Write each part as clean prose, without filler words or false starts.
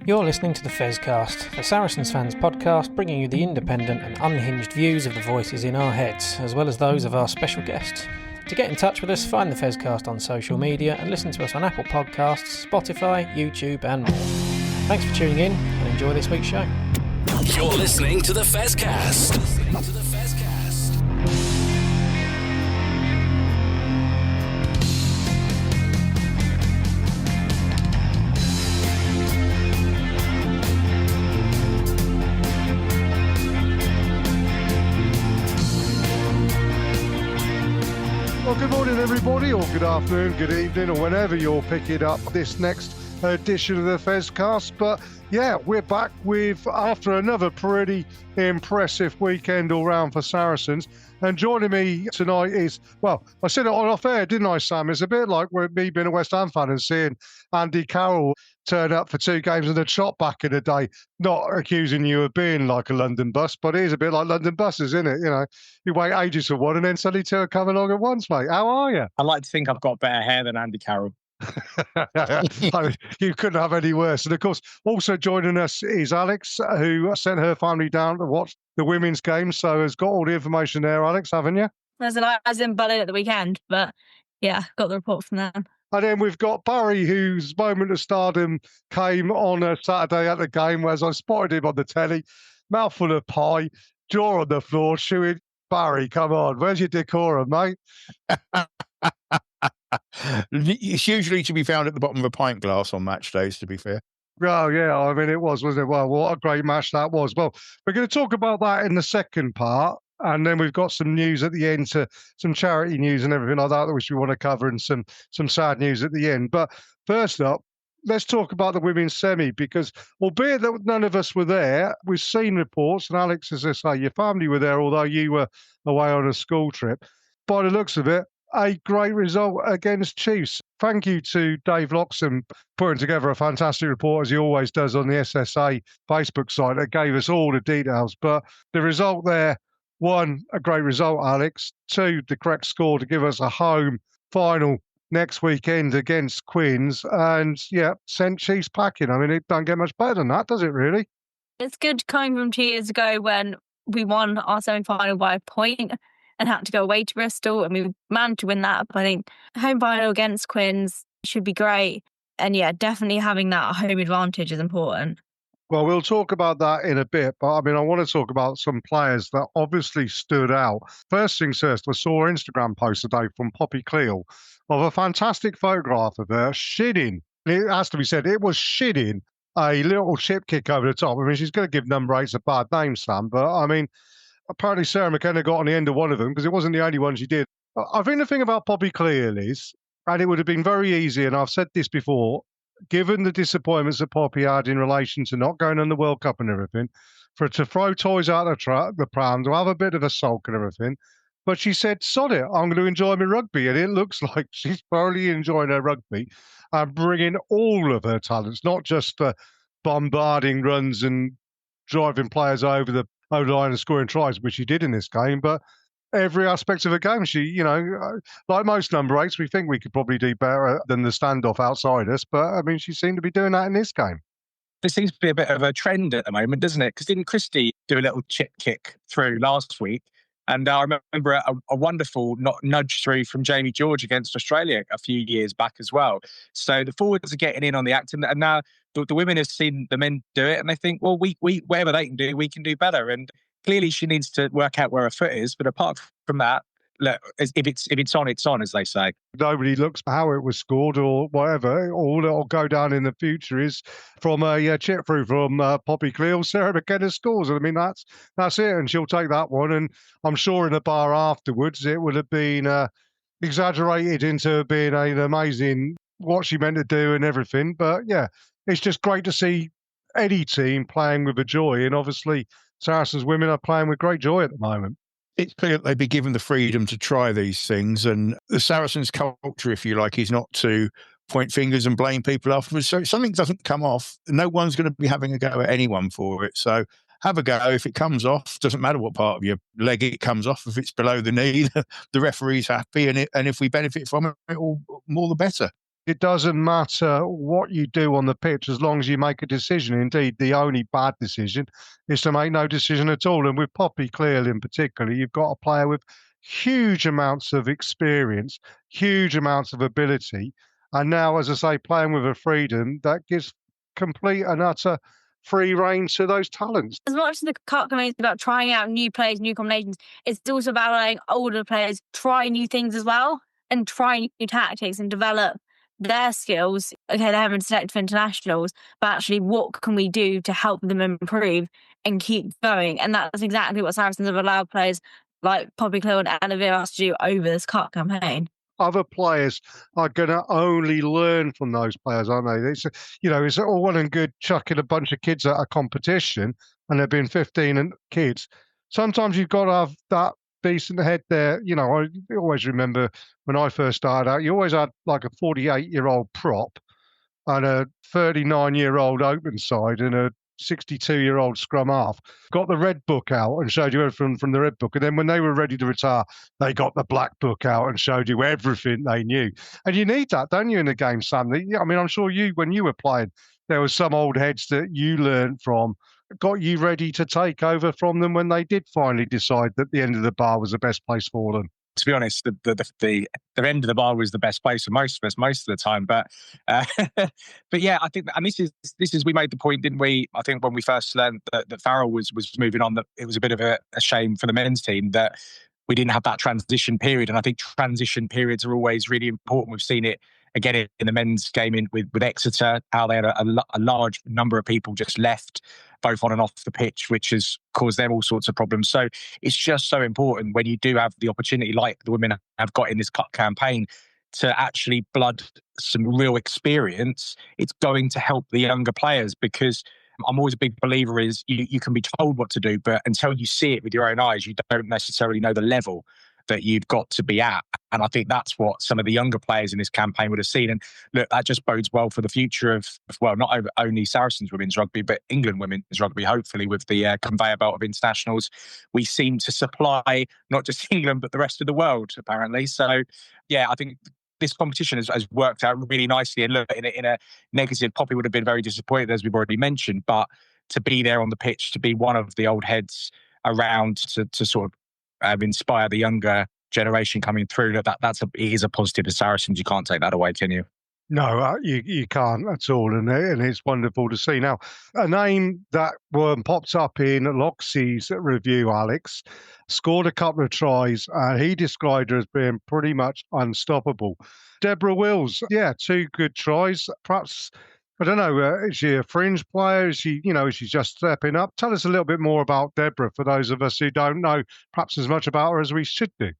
You're listening to the Fezcast, the Saracens fans podcast, bringing you the independent and unhinged views of the voices in our heads, as well as those of our special guests. To get in touch with us, find the Fezcast on social media and listen to us on Apple Podcasts, Spotify, YouTube and more. Thanks for tuning in and enjoy this week's show. You're listening to the Fezcast. Well, good morning, everybody, or good afternoon, good evening, or whenever you're picking up this next edition of the Fezcast. But yeah, we're back with, after another pretty impressive weekend all round for Saracens. And joining me tonight is, well, I said it on off air, didn't I, Sam? It's a bit like me being a West Ham fan and seeing Andy Carroll turn up for 2 games and a shot back in a day. Not accusing you of being like a London bus, but it is a bit like London buses, isn't it? You know, you wait ages for one and then suddenly 2 come along at once, mate. How are you? I like to think I've got better hair than Andy Carroll. I mean, you couldn't have any worse. And of course, also joining us is Alex, who sent her family down to watch the women's game. So has got all the information there, Alex, haven't you? I was in Berlin at the weekend, but yeah, got the report from them. And then we've got Barry, whose moment of stardom came on a Saturday at the game, whereas I spotted him on the telly, mouthful of pie, jaw on the floor, chewing. Barry, come on, where's your decorum, mate? It's usually to be found at the bottom of a pint glass on match days, to be fair. Oh, yeah, I mean, it was, wasn't it? Well, what a great match that was. Well, we're going to talk about that in the second part, and then we've got some news at the end, some charity news and everything like that, which we want to cover, and some sad news at the end. But first up, let's talk about the women's semi, because albeit that none of us were there, we've seen reports, and Alex, as I say, your family were there, although you were away on a school trip. By the looks of it, a great result against Chiefs. Thank you to Dave Loxham putting together a fantastic report, as he always does on the SSA Facebook site, that gave us all the details. But the result there, 1, a great result, Alex. 2, the correct score to give us a home final next weekend against Quins. And yeah, sent Chiefs packing. I mean, it don't get much better than that, does it really? It's good coming from 2 years ago when we won our semi-final by a point and had to go away to Bristol, and we managed to win that. But I think home final against Quins should be great. And yeah, definitely having that home advantage is important. Well, we'll talk about that in a bit, but I mean, I want to talk about some players that obviously stood out. First things first, I saw an Instagram post today from Poppy Cleal of a fantastic photograph of her shitting. It has to be said, it was shitting a little chip kick over the top. I mean, she's going to give number 8s a bad name, Sam, but I mean, apparently Sarah McKenna got on the end of one of them because it wasn't the only one she did. I think the thing about Poppy Cleal is, and it would have been very easy, and I've said this before, given the disappointments that Poppy had in relation to not going on the World Cup and everything, for her to throw toys out the pram, to have a bit of a sulk and everything. But she said, sod it, I'm going to enjoy my rugby. And it looks like she's thoroughly enjoying her rugby and bringing all of her talents, not just bombarding runs and driving players over the line and scoring tries, which she did in this game, but every aspect of the game. She, you know, like most number 8s, we think we could probably do better than the standoff outside us, but I mean, she seemed to be doing that in this game. There seems to be a bit of a trend at the moment, doesn't it? Because didn't Christie do a little chip kick through last week? And I remember a wonderful nudge through from Jamie George against Australia a few years back as well. So the forwards are getting in on the act, and now the women have seen the men do it, and they think, well, we whatever they can do, we can do better. And clearly, she needs to work out where her foot is. But apart from that, look, if it's on, it's on, as they say. Nobody looks how it was scored or whatever. All that'll go down in the future is from a chip through from Poppy Cleal. Sarah McKenna scores. I mean, that's it, and she'll take that one. And I'm sure in the bar afterwards, it would have been exaggerated into being an amazing what she meant to do and everything. But yeah, it's just great to see any team playing with a joy, and obviously Saracens women are playing with great joy at the moment. It's clear that they'd be given the freedom to try these things, and the Saracens culture, if you like, is not to point fingers and blame people afterwards. So if something doesn't come off, no one's going to be having a go at anyone for it. So have a go. If it comes off, doesn't matter what part of your leg it comes off. If it's below the knee, the referee's happy, and if we benefit from it, all more the better. It doesn't matter what you do on the pitch as long as you make a decision. Indeed, the only bad decision is to make no decision at all. And with Poppy Cleal in particular, you've got a player with huge amounts of experience, huge amounts of ability. And now, as I say, playing with a freedom that gives complete and utter free rein to those talents. As much as the cup campaign is about trying out new players, new combinations, it's also about letting older players try new things as well and try new tactics and develop their skills. Okay, they haven't selected for internationals, but actually what can we do to help them improve and keep going? And that's exactly what Saracens have allowed players like Poppy Cleal and Anna Viras to do over this cup campaign. Other players are going to only learn from those players, aren't they? It's all well and good chucking a bunch of kids at a competition, and there've been 15 kids. Sometimes you've got to have that decent head there. I always remember when I first started out, you always had like a 48-year-old prop and a 39-year-old open side and a 62-year-old scrum half. Got the red book out and showed you everything from the red book. And then when they were ready to retire, they got the black book out and showed you everything they knew. And you need that, don't you, in the game, Sam? I mean, I'm sure when you were playing, there were some old heads that you learned from, got you ready to take over from them when they did finally decide that the end of the bar was the best place for them. To be honest, the end of the bar was the best place for most of us most of the time. But but yeah, I think, and this is we made the point, didn't we? I think when we first learned that Farrell was moving on, that it was a bit of a shame for the men's team that we didn't have that transition period. And I think transition periods are always really important. We've seen it again in the men's game with Exeter, how they had a large number of people just left, both on and off the pitch, which has caused them all sorts of problems. So it's just so important when you do have the opportunity, like the women have got in this cup campaign, to actually blood some real experience. It's going to help the younger players, because I'm always a big believer is you can be told what to do, but until you see it with your own eyes, you don't necessarily know the level that you've got to be at. And I think that's what some of the younger players in this campaign would have seen. And look, that just bodes well for the future of well, not only Saracens women's rugby, but England women's rugby, hopefully, with the conveyor belt of internationals. We seem to supply not just England, but the rest of the world, apparently. So, yeah, I think this competition has worked out really nicely. And look, in a negative, Poppy would have been very disappointed, as we've already mentioned, but to be there on the pitch, to be one of the old heads around to sort of inspire the younger generation coming through, it is a positive for Saracens. You can't take that away, can you? No, you can't at all, and it's wonderful to see. Now, a name that popped up in Loxey's review, Alex, scored a couple of tries, and he described her as being pretty much unstoppable. Deborah Wills, yeah, 2 good tries. Perhaps, I don't know, is she a fringe player? Is she just stepping up? Tell us a little bit more about Deborah for those of us who don't know perhaps as much about her as we should do.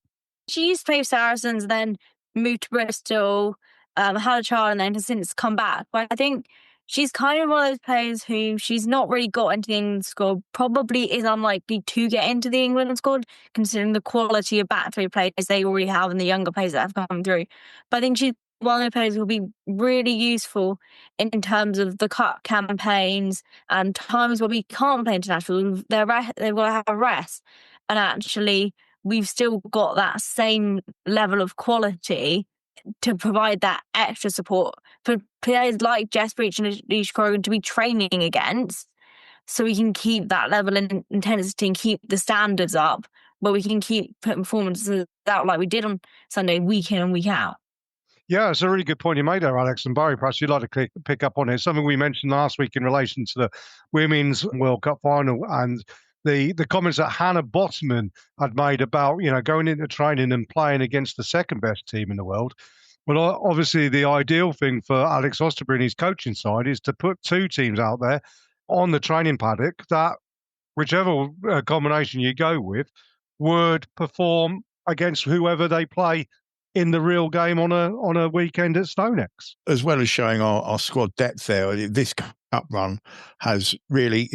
She used to play with Saracens, then moved to Bristol, had a child, and then has since come back. But I think she's kind of one of those players who she's not really got into the England squad, probably is unlikely to get into the England squad, considering the quality of back three players they already have and the younger players that have come through. But I think she's one of the players who will be really useful in terms of the cup campaigns and times where we can't play international. They will have a rest. And actually, we've still got that same level of quality to provide that extra support for players like Jess Breach and Alicia Corrigan to be training against, so we can keep that level of intensity and keep the standards up, but we can keep putting performances out like we did on Sunday, week in and week out. Yeah, it's a really good point you made there, Alex. And Barry, perhaps you'd like to pick up on it. Something we mentioned last week in relation to the Women's World Cup final and the comments that Hannah Botman had made about, going into training and playing against the second best team in the world. Well, obviously, the ideal thing for Alex Osterbury and his coaching side is to put 2 teams out there on the training paddock that, whichever combination you go with, would perform against whoever they play in the real game on a weekend at StoneX. As well as showing our squad depth there, this cup run has really,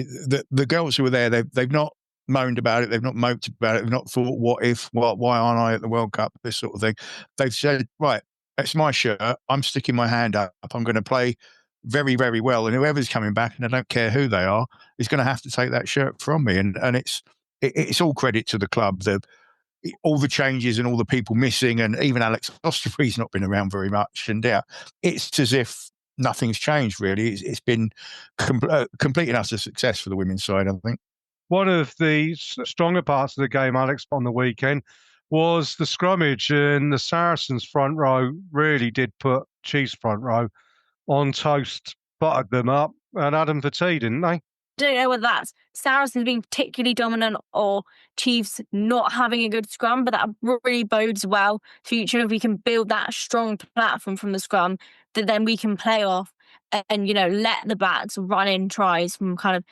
the girls who were there, they've not moaned about it, they've not moped about it, they've not thought, what if, why aren't I at the World Cup, this sort of thing. They've said, right, it's my shirt, I'm sticking my hand up, I'm going to play very, very well, and whoever's coming back, and I don't care who they are, is going to have to take that shirt from me. And it's all credit to the club. all the changes and all the people missing, and even Alex Osterbury's not been around very much. And it's as if nothing's changed, really. It's been complete and utter success for the women's side, I think. One of the stronger parts of the game, Alex, on the weekend was the scrummage, and the Saracens' front row really did put Chiefs' front row on toast, buttered them up, and had them for tea, didn't they? Don't know whether that's Saracens being particularly dominant or Chiefs not having a good scrum, but that really bodes well future. If we can build that strong platform from the scrum, that then we can play off and, let the backs run in tries from kind of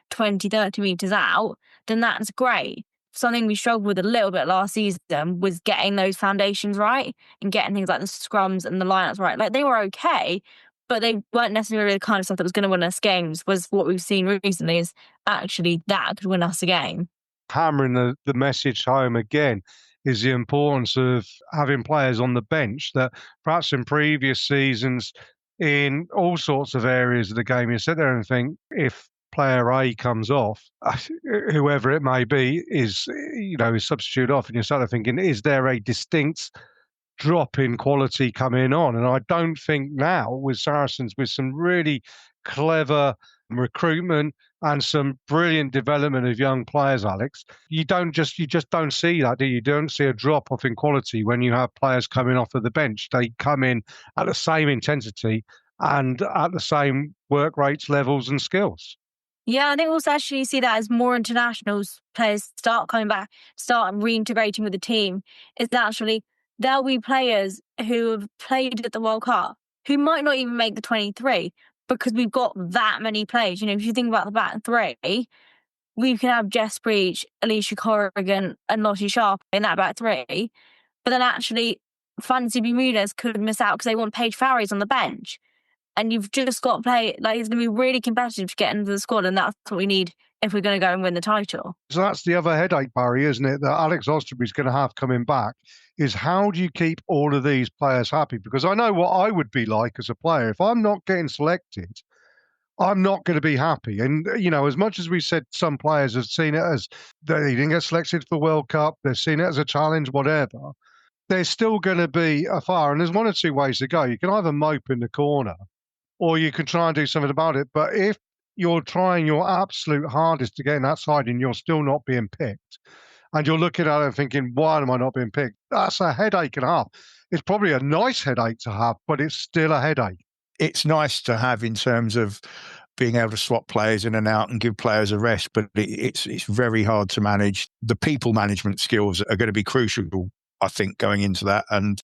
20, 30 metres out, then that's great. Something we struggled with a little bit last season was getting those foundations right and getting things like the scrums and the lineups right. Like, they were okay, but they weren't necessarily the kind of stuff that was going to win us games. Was what we've seen recently is actually that could win us a game. Hammering the message home again is the importance of having players on the bench that perhaps in previous seasons in all sorts of areas of the game, you sit there and think, if player A comes off, whoever it may be is substituted off, and you start thinking, is there a distinct drop in quality coming on? And I don't think now with Saracens, with some really clever recruitment and some brilliant development of young players, Alex, you just don't see that, do you? You don't see a drop off in quality when you have players coming off of the bench. They come in at the same intensity and at the same work rates, levels and skills. Yeah, I think also actually see that as more internationals players start coming back, start reintegrating with the team, is actually there'll be players who have played at the World Cup who might not even make the 23 because we've got that many players. If you think about the back three, we can have Jess Breach, Alicia Corrigan and Lottie Sharp in that back three. But then actually, Fancy Bermudez could miss out because they want Paige Farries on the bench. And you've just got to play, it's going to be really competitive to get into the squad, and that's what we need if we're going to go and win the title. So that's the other headache, Barry, isn't it, that Alex Osterbury's going to have coming back, is how do you keep all of these players happy? Because I know what I would be like as a player. If I'm not getting selected, I'm not going to be happy. And, as much as we said some players have seen it as they didn't get selected for the World Cup, they've seen it as a challenge, whatever, there's still going to be a fire. And there's one or two ways to go. You can either mope in the corner or you can try and do something about it. But if you're trying your absolute hardest to get in that side and you're still not being picked, and you're looking at it and thinking, why am I not being picked? That's a headache and a half. It's probably a nice headache to have, but it's still a headache. It's nice to have in terms of being able to swap players in and out and give players a rest, but it's very hard to manage. The people management skills are going to be crucial, I think, going into that. And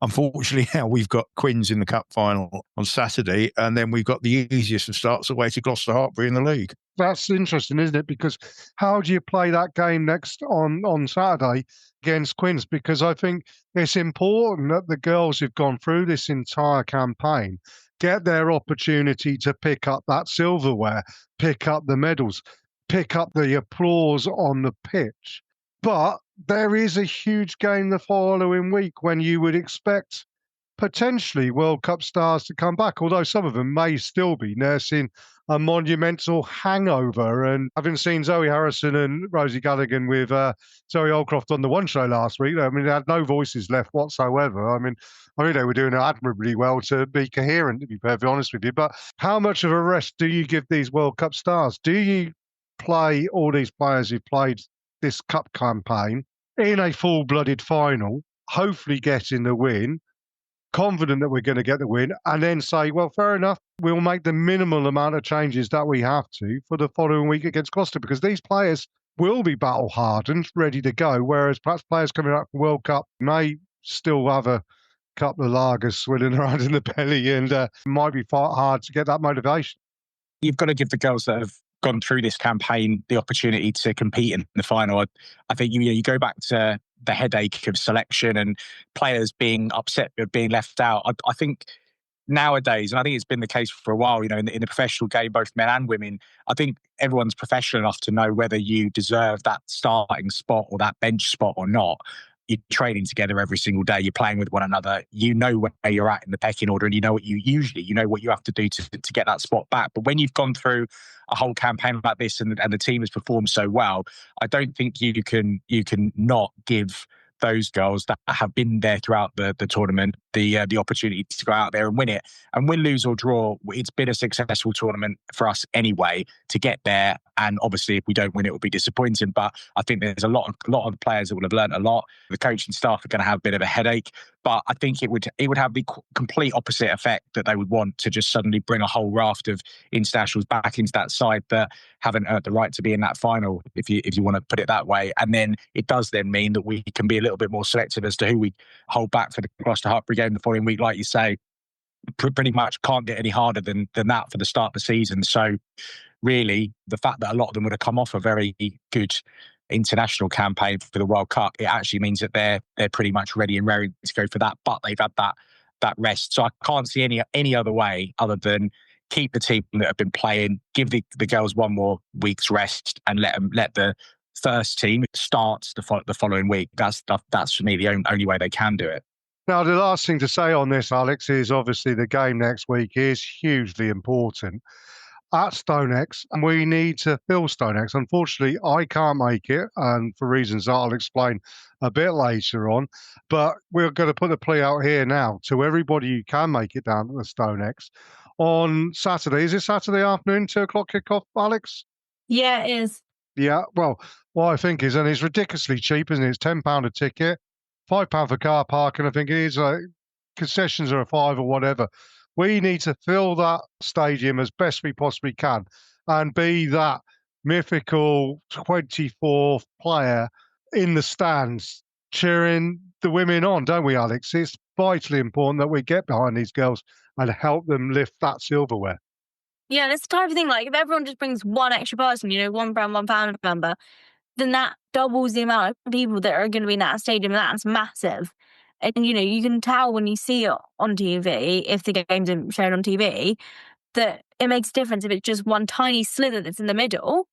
unfortunately now we've got Quins in the cup final on Saturday, and then we've got the easiest of starts away to Gloucester Hartpury in the league. That's interesting, isn't it? Because how do you play that game next on Saturday against Quins? Because I think it's important that the girls who've gone through this entire campaign get their opportunity to pick up that silverware, pick up the medals, pick up the applause on the pitch. But there is a huge game the following week when you would expect potentially World Cup stars to come back, although some of them may still be nursing a monumental hangover. And having seen Zoe Harrison and Rosie Gallagher with Zoe Oldcroft on the One Show last week, I mean, they had no voices left whatsoever. I mean, they were doing admirably well to be coherent, to be perfectly honest with you. But how much of a rest do you give these World Cup stars? Do you play all these players who played this cup campaign in a full-blooded final, hopefully getting the win, confident that we're going to get the win, and then say, well, fair enough, we'll make the minimal amount of changes that we have to for the following week against Gloucester, because these players will be battle-hardened, ready to go, whereas perhaps players coming out from World Cup may still have a couple of lagers swilling around in the belly, and might be hard to get that motivation. You've got to give the girls that have gone through this campaign the opportunity to compete in the final. I think you go back to the headache of selection and players being upset with being left out. I think nowadays, and I think it's been the case for a while, in the professional game, both men and women, I think everyone's professional enough to know whether you deserve that starting spot or that bench spot or not. you're training together every single day. You're playing with one another. You know where you're at in the pecking order, and you know what you know what you have to do to get that spot back. But when you've gone through a whole campaign like this, and the team has performed so well, I don't think you can not give those girls that have been there throughout the tournament the opportunity to go out there and win it. And win, lose or draw, it's been a successful tournament for us anyway to get there. And obviously, if we don't win, it will be disappointing. But I think there's a lot of the players that will have learned a lot. The coaching staff are going to have a bit of a headache. But I think it would have the complete opposite effect that they would want, to just suddenly bring a whole raft of internationals back into that side that haven't earned the right to be in that final, if you want to put it that way. And then it does then mean that we can be a little bit more selective as to who we hold back for the Gloucester-Hartpury game the following week. Like you say, pretty much can't get any harder than that for the start of the season. So really, the fact that a lot of them would have come off a very good international campaign for the World Cup, it actually means that they're pretty much ready and raring to go for that. But they've had that rest. So I can't see any other way other than keep the team that have been playing, give the girls one more week's rest, and let the first team start the following week. That's for me the only way they can do it. Now, the last thing to say on this, Alex, is obviously the game next week is hugely important at StoneX, and we need to fill StoneX. Unfortunately, I can't make it, and for reasons that I'll explain a bit later on. But we're going to put a plea out here now to everybody who can make it down to the StoneX on Saturday. Is it Saturday afternoon, 2 o'clock kickoff, Alex? Yeah, it is. Yeah, well, what I think is, and it's ridiculously cheap, isn't it? It's £10 a ticket, £5 for car parking. I think it is. Concessions are a £5 or whatever. We need to fill that stadium as best we possibly can and be that mythical 24th player in the stands cheering the women on, don't we, Alex? It's vitally important that we get behind these girls and help them lift that silverware. Yeah, it's the type of thing, like, if everyone just brings one extra person, one brand, one family member, then that doubles the amount of people that are going to be in that stadium. That's massive. And, you can tell when you see it on TV, if the games are shown on TV, that it makes a difference if it's just one tiny slither that's in the middle,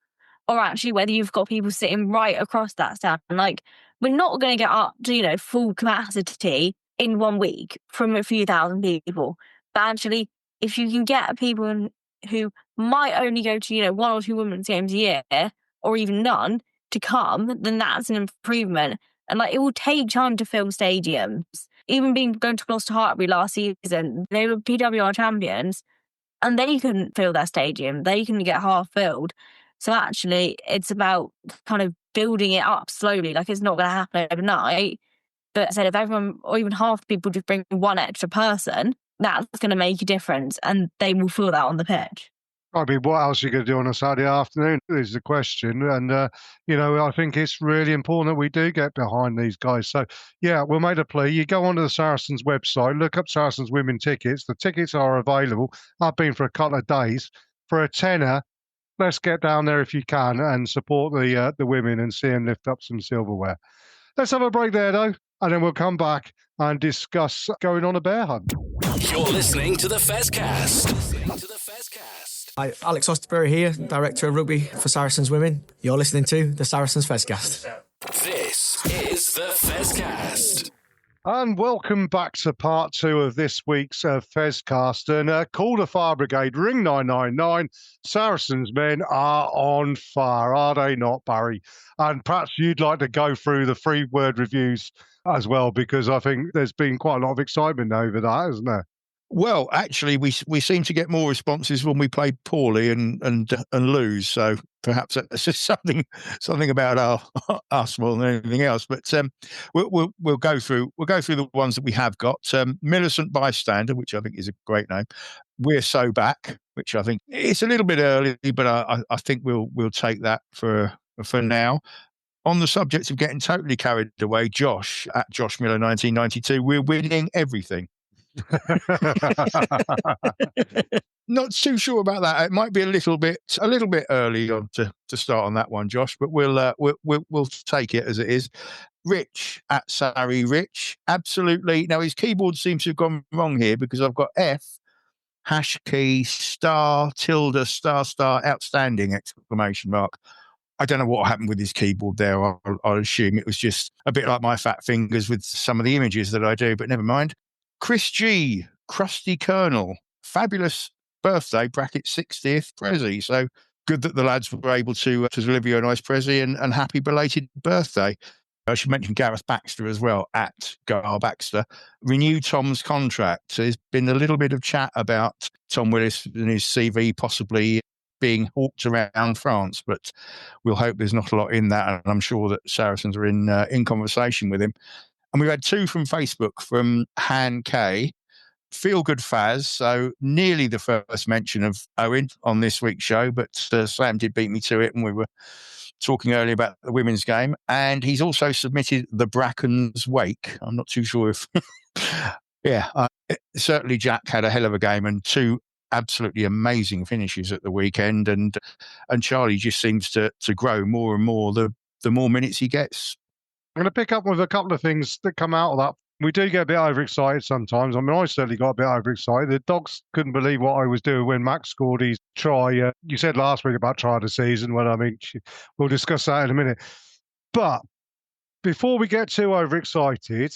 or actually whether you've got people sitting right across that stand. Like, we're not going to get up to, full capacity in 1 week from a few thousand people. But actually, if you can get people who might only go to, 1 or 2 women's games a year, or even none, to come, then that's an improvement. And it will take time to fill stadiums. Even going to Gloucester-Hartpury last season, they were PWR champions, and they couldn't fill their stadium. They couldn't get half filled. So actually, it's about kind of building it up slowly. It's not going to happen overnight. But I said, if everyone, or even half people, just bring one extra person, that's going to make a difference, and they will feel that on the pitch. I mean, what else are you going to do on a Saturday afternoon is the question. And, I think it's really important that we do get behind these guys. So, yeah, we'll make a plea. You go onto the Saracens website, look up Saracens Women tickets. The tickets are available. I've been for a couple of days. For a tenner, let's get down there if you can and support the women and see them lift up some silverware. Let's have a break there, though, and then we'll come back and discuss going on a bear hunt. You're listening to the Fezcast. Hi, Alex Osterberry here, Director of Rugby for Saracens Women. You're listening to the Saracens Fezcast. This is the Fezcast. And welcome back to part 2 of this week's Fezcast. And call the fire brigade, ring 999. Saracens men are on fire, are they not, Barry? And perhaps you'd like to go through the 3-word reviews as well, because I think there's been quite a lot of excitement over that, hasn't there? Well, actually, we seem to get more responses when we play poorly and lose. So perhaps that's just something about us more than anything else. But we'll go through the ones that we have got. Millicent Bystander, which I think is a great name. We're So Back, which I think it's a little bit early, but I think we'll take that for now. On the subject of getting totally carried away, Josh at Josh Miller 1992, we're winning everything. Not too sure about that. It might be a little bit early on to start on that one, Josh, but we'll take it as it is. Rich at Sarri Rich, absolutely. Now his keyboard seems to have gone wrong here because I've got F # key star tilde star outstanding exclamation mark. I don't know what happened with his keyboard there. I'll assume it was just a bit like my fat fingers with some of the images that I do, but never mind. Chris G, Krusty Colonel, fabulous birthday, bracket 60th Prezi. So good that the lads were able to deliver you a nice Prezi and happy belated birthday. I should mention Gareth Baxter as well, at Gar Baxter. Renew Tom's contract. There's been a little bit of chat about Tom Willis and his CV possibly being hawked around France, but we'll hope there's not a lot in that. And I'm sure that Saracens are in conversation with him. And we've had two from Facebook from Han K. Feel good Faz, so nearly the first mention of Owen on this week's show, but Sam did beat me to it, and we were talking earlier about the women's game. And he's also submitted the Bracken's Wake. I'm not too sure if... certainly Jack had a hell of a game and two absolutely amazing finishes at the weekend, and Charlie just seems to grow more and more the more minutes he gets. I'm going to pick up with a couple of things that come out of that. We do get a bit overexcited sometimes. I mean, I certainly got a bit overexcited. The dogs couldn't believe what I was doing when Max scored his try. You said last week about try of the season. Well, I mean, we'll discuss that in a minute. But before we get too overexcited,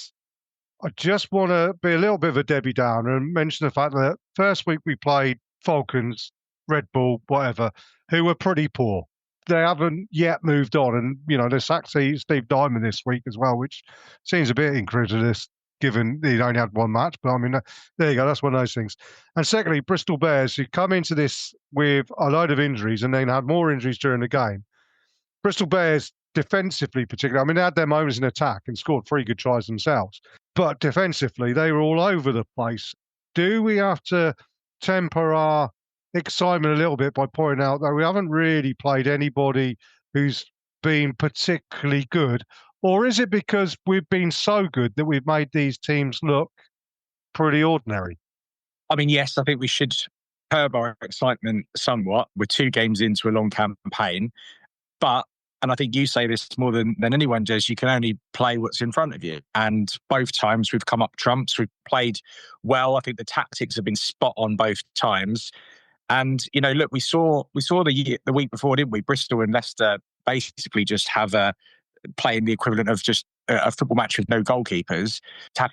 I just want to be a little bit of a Debbie Downer and mention the fact that first week we played Falcons, Red Bull, whatever, who were pretty poor. They haven't yet moved on. And, you know, they sacked Steve Diamond this week as well, which seems a bit incredulous given he'd only had one match. But, I mean, there you go. That's one of those things. And secondly, Bristol Bears, who come into this with a load of injuries and then had more injuries during the game. Bristol Bears, defensively particularly, I mean, they had their moments in attack and scored 3 good tries themselves. But defensively, they were all over the place. Do we have to temper our excitement a little bit by pointing out that we haven't really played anybody who's been particularly good? Or is it because we've been so good that we've made these teams look pretty ordinary? I mean, yes, I think we should curb our excitement somewhat. We're 2 games into a long campaign. But, and I think you say this more than anyone does, you can only play what's in front of you. And both times we've come up trumps. We've played well. I think the tactics have been spot on both times. And, you know, look, we saw the week before, didn't we? Bristol and Leicester basically just have playing the equivalent of just a football match with no goalkeepers. Attack.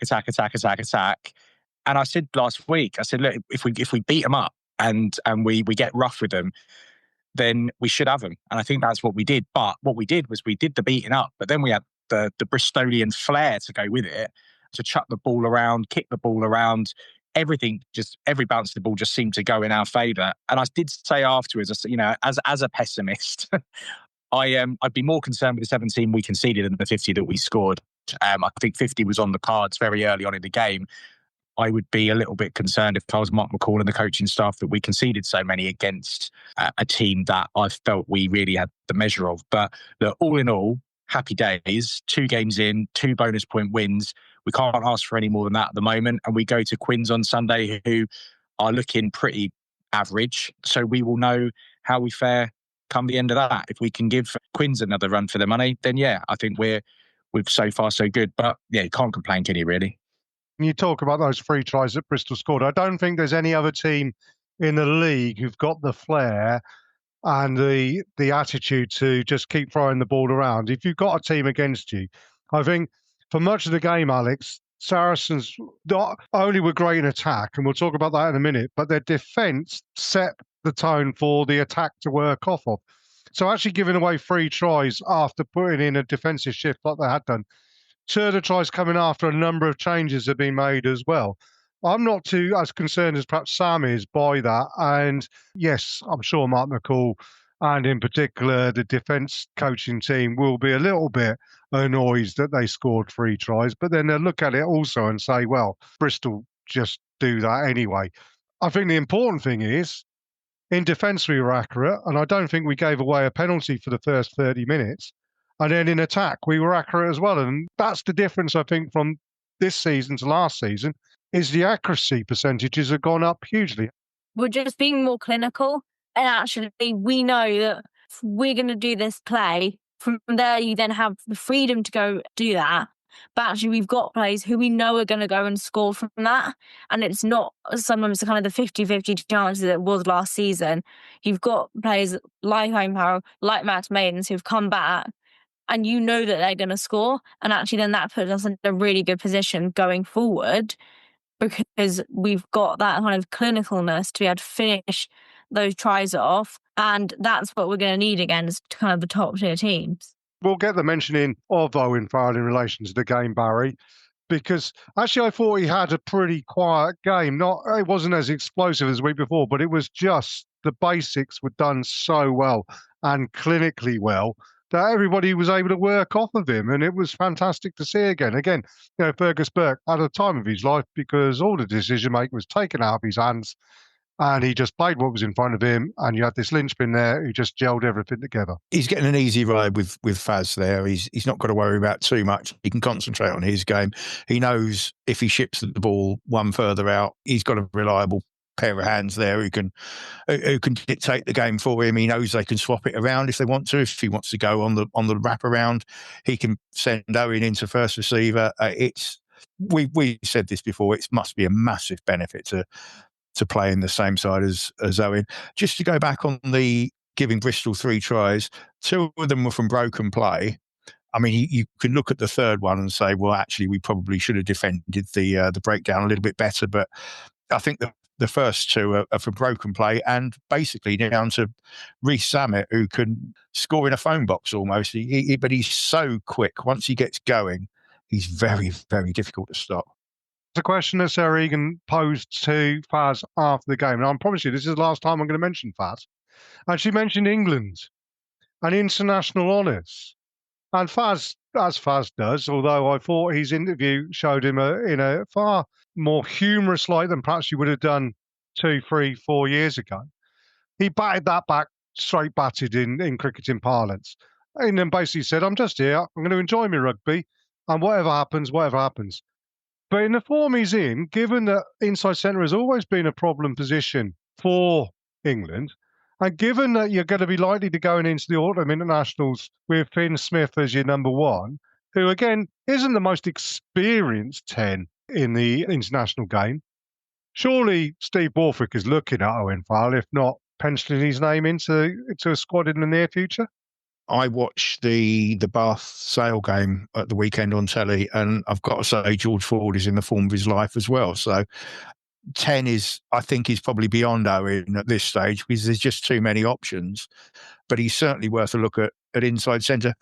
And I said last week, I said, look, if we beat them up and we get rough with them, then we should have them. And I think that's what we did. But what we did was we did the beating up, but then we had the Bristolian flair to go with it, to chuck the ball around, kick the ball around. Everything, just every bounce of the ball just seemed to go in our favour. And I did say afterwards, you know, as a pessimist, I'd be more concerned with the 17 we conceded than the 50 that we scored. I think 50 was on the cards very early on in the game. I would be a little bit concerned if I was Mark McCall and the coaching staff that we conceded so many against a team that I felt we really had the measure of. But look, all in all, happy days, 2 games in, 2 bonus point wins. We can't ask for any more than that at the moment. And we go to Quins on Sunday, who are looking pretty average. So we will know how we fare come the end of that. If we can give Quins another run for their money, then yeah, I think we're so far so good. But yeah, you can't complain, can you, really? You talk about those 3 tries that Bristol scored. I don't think there's any other team in the league who've got the flair and the attitude to just keep throwing the ball around. If you've got a team against you, I think for much of the game, Alex, Saracens not only were great in attack, and we'll talk about that in a minute, but their defence set the tone for the attack to work off of. So actually giving away 3 tries after putting in a defensive shift like they had done, 2 of the tries coming after a number of changes have been made as well. I'm not too as concerned as perhaps Sam is by that. And yes, I'm sure Mark McCall and in particular the defence coaching team will be a little bit annoyed that they scored 3 tries, but then they'll look at it also and say, well, Bristol just do that anyway. I think the important thing is, in defence we were accurate, and I don't think we gave away a penalty for the first 30 minutes. And then in attack, we were accurate as well. And that's the difference, I think, from this season to last season, is the accuracy percentages have gone up hugely. We're just being more clinical. And actually, we know that if we're going to do this play, from there you then have the freedom to go do that. But actually, we've got players who we know are going to go and score from that. And it's not sometimes kind of the 50-50 chances that it was last season. You've got players like Home Power, like Matt Maidens, who've come back, and you know that they're going to score. And actually, then that puts us in a really good position going forward, because we've got that kind of clinicalness to be able to finish those tries off. And that's what we're going to need against kind of the top tier teams. We'll get the mentioning of Owen Farrell in relation to the game, Barry, because actually I thought he had a pretty quiet game. It wasn't as explosive as the week before, but it was just the basics were done so well and clinically well that everybody was able to work off of him, and it was fantastic to see again. Again, Fergus Burke had a time of his life because all the decision making was taken out of his hands, and he just played what was in front of him, and you had this linchpin there who just gelled everything together. He's getting an easy ride with Faz there. He's not got to worry about too much. He can concentrate on his game. He knows if he ships the ball one further out, he's got a reliable pair of hands there who can dictate the game for him. He knows they can swap it around if they want to. If he wants to go on the wraparound, he can send Owen into first receiver. We said this before. It must be a massive benefit to play in the same side as Owen. Just to go back on the giving Bristol 3 tries, 2 of them were from broken play. I mean, you can look at the third one and say, well, actually, we probably should have defended the breakdown a little bit better. But I think the first 2 are from broken play, and basically down to Reece Samet, who can score in a phone box almost. But he's so quick. Once he gets going, he's very, very difficult to stop. It's a question that Sarah Egan posed to Faz after the game. And I promise you, this is the last time I'm going to mention Faz. And she mentioned England and international honours. And Faz, as Faz does, although I thought his interview showed him in a far more humorous light than perhaps you would have done 2, 3, 4 years ago, he batted that back straight batted in cricketing parlance. And then basically said, I'm just here, I'm going to enjoy my rugby, and whatever happens, whatever happens. But in the form he's in, given that inside centre has always been a problem position for England, and given that you're going to be likely to going into the autumn internationals with Finn Smith as your number 1, who again isn't the most experienced 10 in the international game, surely Steve Borthwick is looking at Owen Farrell, if not penciling his name into a squad in the near future. I watched the Bath Sale game at the weekend on telly, and I've got to say George Ford is in the form of his life as well. So 10 I think is probably beyond Owen at this stage because there's just too many options. But he's certainly worth a look at inside centre.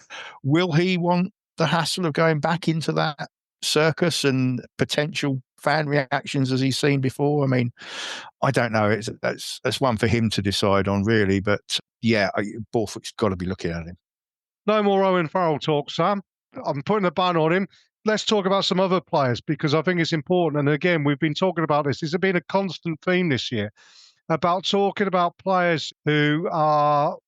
Will he want the hassle of going back into that circus and potential fan reactions as he's seen before? I mean, I don't know. That's one for him to decide on, really. But yeah, Borthwick's got to be looking at him. No more Owen Farrell talk, Sam. I'm putting a ban on him. Let's talk about some other players because I think it's important. And again, we've been talking about this. This has been a constant theme this year about talking about players who are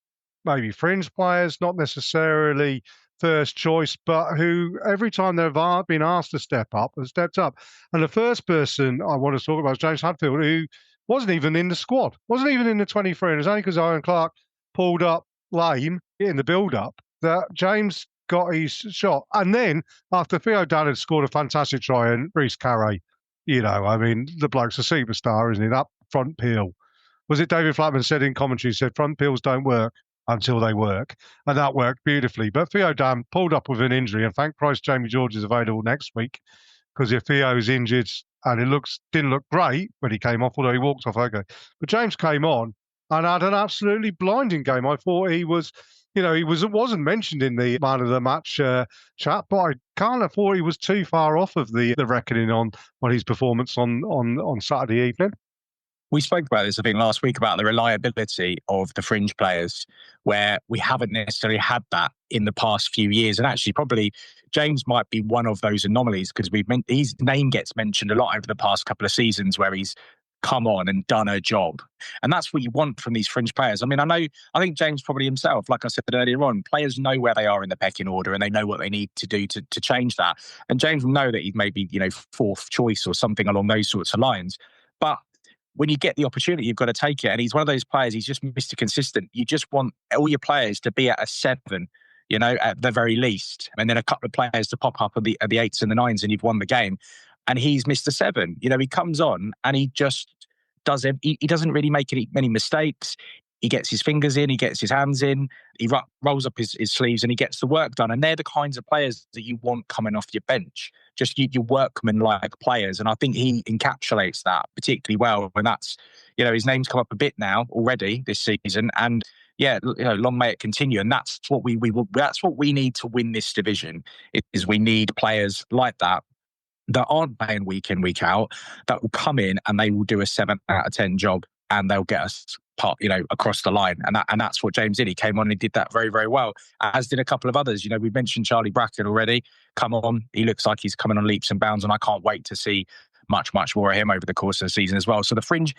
maybe fringe players, not necessarily first choice, but who every time they've been asked to step up, have stepped up. And the first person I want to talk about is James Hadfield, who wasn't even in the squad, wasn't even in the 23. And it was only because Owen Clark pulled up lame in the build-up that James got his shot. And then after Theo Dunn had scored a fantastic try and Reece Carey, the bloke's a superstar, isn't he? That front peel. Was it David Flatman said in commentary, said front peels don't work until they work. And that worked beautifully. But Theo Dunn pulled up with an injury, and thank Christ Jamie George is available next week, because if Theo's injured, and it didn't look great when he came off, although he walked off okay. But James came on and had an absolutely blinding game. I thought he was, wasn't mentioned in the man of the match chat, but I kind of thought he was too far off of the reckoning on his performance on Saturday evening. We spoke about this, I think, last week about the reliability of the fringe players, where we haven't necessarily had that in the past few years. And actually, probably James might be one of those anomalies because his name gets mentioned a lot over the past couple of seasons where he's come on and done a job. And that's what you want from these fringe players. I mean, I think James probably himself, like I said earlier on, players know where they are in the pecking order and they know what they need to do to change that. And James will know that he may be, fourth choice or something along those sorts of lines. But when you get the opportunity, you've got to take it. And he's one of those players, he's just Mr. Consistent. You just want all your players to be at a 7, at the very least. And then a couple of players to pop up at the 8s and the 9s and you've won the game. And he's Mr. 7. He comes on and he just does it. He doesn't really make many mistakes. He gets his fingers in, he gets his hands in, he rolls up his sleeves and he gets the work done. And they're the kinds of players that you want coming off your bench, just your workman-like players. And I think he encapsulates that particularly well. And that's, his name's come up a bit now already this season. And yeah, long may it continue. And that's what that's what we need to win this division, is we need players like that aren't playing week in, week out, that will come in and they will do a 7 out of 10 job and they'll get us across the line. And that's what James did. He came on and did that very, very well, as did a couple of others. We mentioned Charlie Bracken already. Come on. He looks like he's coming on leaps and bounds, and I can't wait to see much, much more of him over the course of the season as well. So the fringe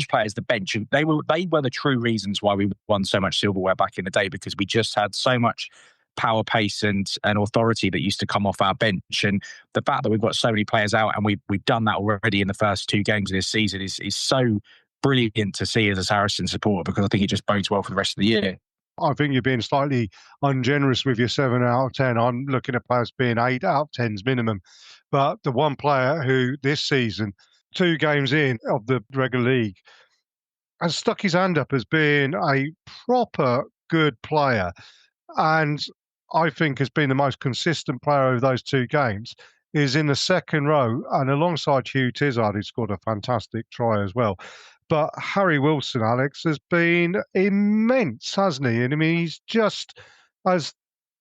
players, the bench, they were the true reasons why we won so much silverware back in the day, because we just had so much power, pace and authority that used to come off our bench. And the fact that we've got so many players out and we've done that already in the first 2 games of this season is so brilliant to see as a Saracen supporter, because I think it just bodes well for the rest of the year. I think you're being slightly ungenerous with your 7 out of 10. I'm looking at players being 8 out of 10s minimum. But the one player who this season, 2 games in of the regular league, has stuck his hand up as being a proper good player, and I think has been the most consistent player over those 2 games, is in the second row, and alongside Hugh Tizard, who scored a fantastic try as well. But Harry Wilson, Alex, has been immense, hasn't he? And I mean, he's just, as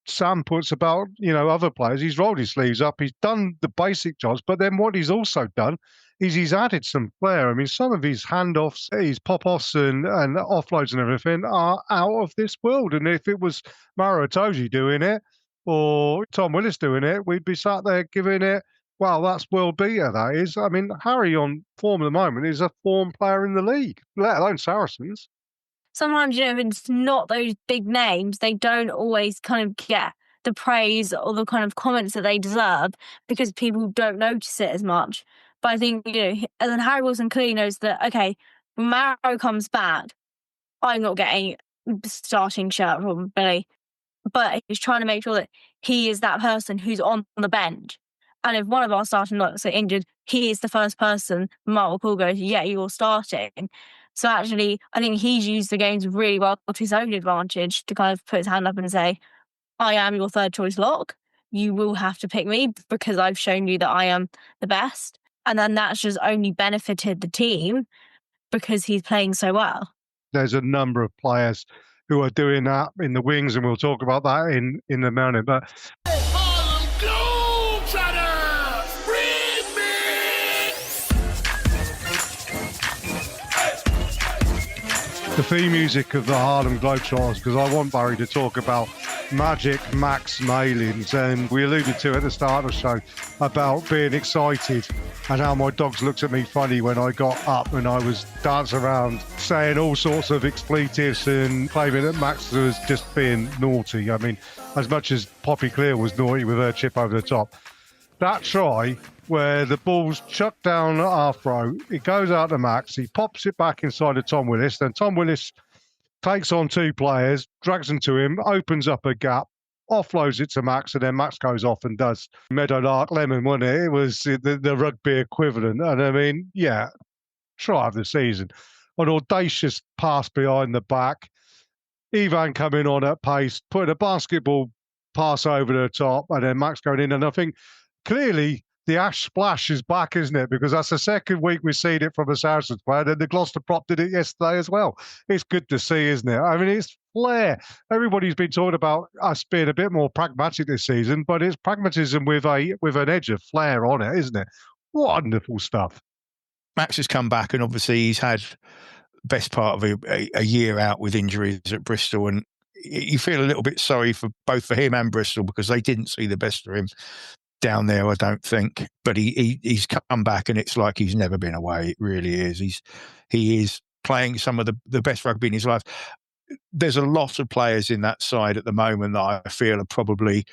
Sam puts about, other players, he's rolled his sleeves up, he's done the basic jobs, but then what he's also done is he's added some flair. I mean, some of his handoffs, his pop-offs and offloads and everything are out of this world. And if it was Maro Itoje doing it or Tom Willis doing it, we'd be sat there giving it, well, that's world beater, that is. I mean, Harry on form at the moment is a form player in the league, let alone Saracens. Sometimes, if it's not those big names, they don't always kind of get the praise or the kind of comments that they deserve because people don't notice it as much. But I think, and then Harry Wilson clearly knows that, okay, when Maro comes back, I'm not getting starting shirt from Billy. But he's trying to make sure that he is that person who's on the bench. And if one of our starting locks are injured, he is the first person Mark will go, yeah, you're starting. So actually, I think he's used the games really well to his own advantage to kind of put his hand up and say, I am your third choice lock. You will have to pick me because I've shown you that I am the best. And then that's just only benefited the team because he's playing so well. There's a number of players who are doing that in the wings, and we'll talk about that in the morning. But the theme music of the Harlem Globetrotters, because I want Barry to talk about Magic Max mailings, and we alluded to at the start of the show about being excited and how my dogs looked at me funny when I got up and I was dancing around saying all sorts of expletives and claiming that Max was just being naughty. I mean, as much as Poppy Clear was naughty with her chip over the top. That try where the ball's chucked down at our throat, it goes out to Max, he pops it back inside of Tom Willis, then Tom Willis takes on 2 players, drags them to him, opens up a gap, offloads it to Max, and then Max goes off and does Meadowlark Lemon, wasn't it? It was the rugby equivalent. And I mean, yeah, try of the season. An audacious pass behind the back. Ivan coming on at pace, putting a basketball pass over the top, and then Max going in. And I think clearly the Ash Splash is back, isn't it? Because that's the second week we've seen it from a Saracens player, and the Gloucester prop did it yesterday as well. It's good to see, isn't it? I mean, it's flair. Everybody's been talking about us being a bit more pragmatic this season, but it's pragmatism with an edge of flair on it, isn't it? Wonderful stuff. Max has come back, and obviously he's had best part of a year out with injuries at Bristol, and you feel a little bit sorry for both for him and Bristol because they didn't see the best of him down there, I don't think. But he's come back, and it's like he's never been away. It really is. He is playing some of the best rugby in his life. There's a lot of players in that side at the moment that I feel are probably